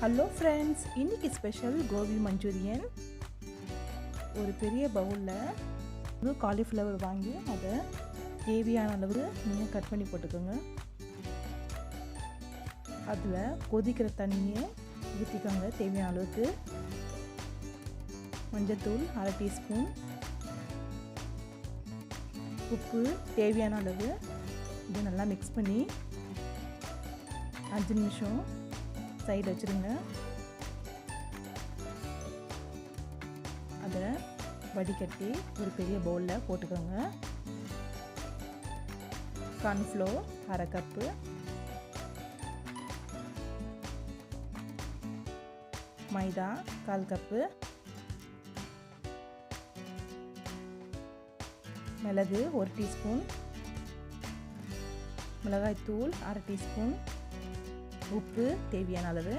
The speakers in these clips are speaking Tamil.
Hello friends, இன்னைக்கு ஸ்பெஷல் கோபி மஞ்சூரியன். ஒரு பெரிய பவுலில் காலிஃப்ளவர் வாங்கி அதை தேவையான அளவு நீங்கள் கட் பண்ணி போட்டுக்கோங்க. அதில் கொதிக்கிற தண்ணியை ஊற்றிக்கோங்க. தேவையான அளவுக்கு மஞ்சத்தூள் 1/2 டீஸ்பூன், உப்பு தேவையான அளவு. இதை நல்லா மிக்ஸ் பண்ணி 5 நிமிஷம் சைடு வச்சுருங்க. அதை வடிகட்டி ஒரு பெரிய பவுலில் போட்டுக்கோங்க. கார்ன்ஃப்ளோர் 1/2 கப்பு, மைதா 1/4 கப்பு, மிளகு 1 டீஸ்பூன், மிளகாய்த்தூள் 1/2 டீஸ்பூன், உப்பு தேவையான அளவு.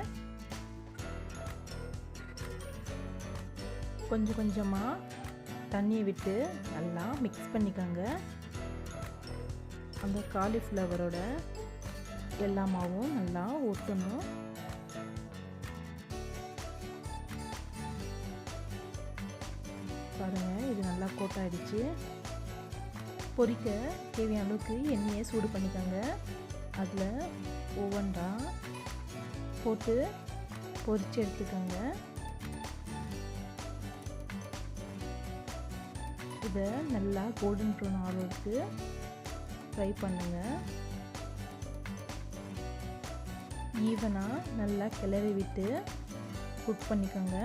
கொஞ்சம் கொஞ்சமாக தண்ணியை விட்டு நல்லா மிக்ஸ் பண்ணிக்கோங்க. அந்த காலிஃப்ளவரோட எல்லா மாவும் நல்லா ஒட்டணும். பாருங்கள், இது நல்லா கோட்டாயிடுச்சு. பொரிக்க தேவையான அளவுக்கு எண்ணெயை சூடு பண்ணிக்கோங்க. அதில் ஒவ்வொன்றா போட்டு பொரிச்சு எடுத்துக்கோங்க. இதை நல்லா கோல்டன் ப்ரௌன் ஆகிறதுக்கு ஃப்ரை பண்ணுங்க. ஈவனாக நல்லா கிளறி விட்டு குக் பண்ணிக்கோங்க.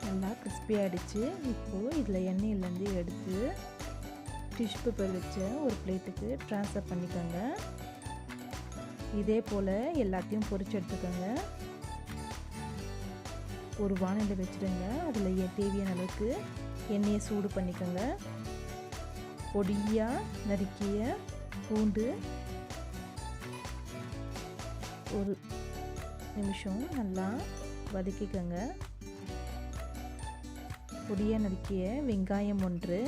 நல்லா கிறிஸ்பி ஆகிடுச்சு. இப்போது இதில் எண்ணெயிலேருந்து எடுத்து டிஷ்யூ பேப்பர் வச்ச ஒரு பிளேட்டுக்கு ட்ரான்ஸ்ஃபர் பண்ணிக்கோங்க. இதே போல் எல்லாத்தையும் பொரிச்சு எடுத்துக்கோங்க. ஒரு வானலில் வச்சுடுங்க. அதில் தேவையான அளவுக்கு எண்ணெயை சூடு பண்ணிக்கோங்க. பொடியாக நறுக்கிய பூண்டு ஒரு நிமிஷம் நல்லா வதக்கிக்கோங்க. பொடியாக நறுக்கிய வெங்காயம் 1,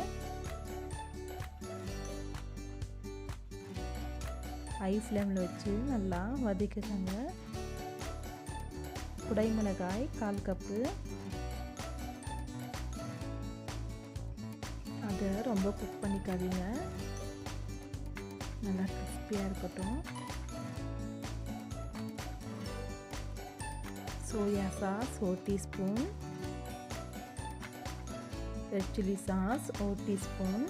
ஹை ஃப்ளேமில் வச்சு நல்லா வதக்கிக்கோங்க. குடைமிளகாய் 1/4 கப்பு, அதை ரொம்ப குக் பண்ணிக்காதீங்க, நல்லா கிறிஸ்பியாக இருக்கட்டும். Soya sauce 1 teaspoon, red chilli sauce 1 teaspoon,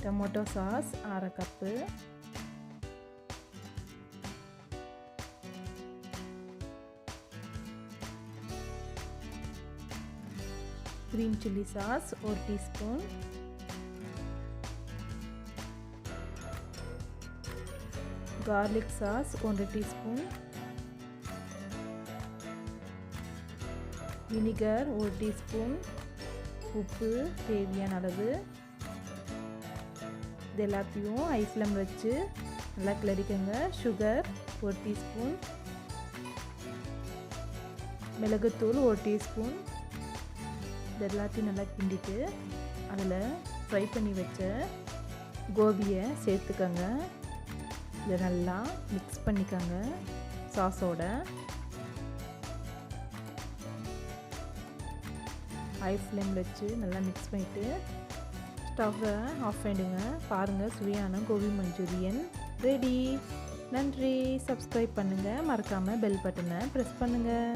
tomato sauce 1/2 cup, green chilli सास 1 टीस्पून, गार्लिक सास 1 टीस्पून, विनेगर 1 टीस्पून, உப்பு தேவையான அளவு. இது எல்லாத்தையும் ஹை ஃப்ளேமில் வச்சு நல்லா கிளறிக்கோங்க. சுகர் 1 டீஸ்பூன், மிளகுத்தூள் 1 டீஸ்பூன். இது எல்லாத்தையும் நல்லா கிண்டிட்டு அதில் ஃப்ரை பண்ணி வச்ச கோபியை சேர்த்துக்கோங்க. இதை நல்லா மிக்ஸ் பண்ணிக்கோங்க சாஸோட. ஹை ஃப்ளேமில் வச்சு நல்லா மிக்ஸ் பண்ணிவிட்டு ஸ்டவ்வை ஆஃப் பண்ணிடுங்க. பாருங்கள், சுவையான கோபி மஞ்சூரியன் ரெடி. நன்றி. சப்ஸ்கிரைப் பண்ணுங்கள், மறக்காமல் பெல் பட்டனை ப்ரெஸ் பண்ணுங்கள்.